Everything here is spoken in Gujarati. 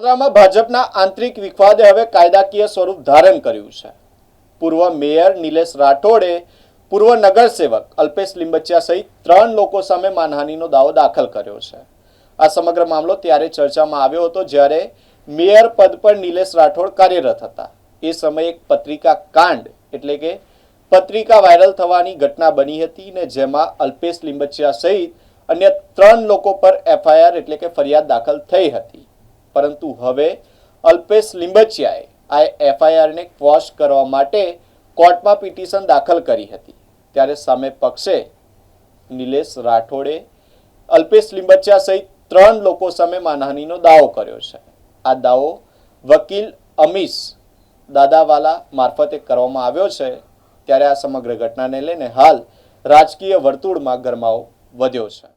વડોદરામાં ભાજપના આંતરિક વિવાદે હવે કાયદાકીય સ્વરૂપ ધારણ કર્યું છે। પૂર્વ મેયર નિલેશ રાઠોડે પૂર્વ નગરસેવક અલ્પેશ લીંબચિયા સહિત 3 લોકો સામે માનહાનિનો દાવો દાખલ કર્યો છે। આ સમગ્ર મામલો ત્યારે ચર્ચામાં આવ્યો હતો જ્યારે મેયર પદ પર નિલેશ રાઠોડ કાર્યરત હતા। એ સમયે એક પત્રિકા કાંડ એટલે કે પત્રિકા વાયરલ થવાની ઘટના બની હતી ને જેમાં અલ્પેશ લીંબચિયા સહિત અન્ય 3 લોકો પર એફઆઈઆર એટલે કે ફરિયાદ દાખલ થઈ હતી। પરંતુ હવે અલ્પેશ લીંબચિયાએ આ એફઆઈઆરને ક્વોશ કરવા માટે કોર્ટમાં પિટિશન દાખલ કરી હતી। ત્યારે સામે પક્ષે નિલેશ રાઠોડે અલ્પેશ લીંબચિયા સહિત 3 લોકો સામે માનહાનિનો દાવો કર્યો છે। આ દાવો વકીલ અમીશ દાદાવાલા મારફતે કરવામાં આવ્યો છે। ત્યારે આ સમગ્ર ઘટનાને લઈને હાલ રાજકીય વર્તુળમાં ગરમાવો વધ્યો છે।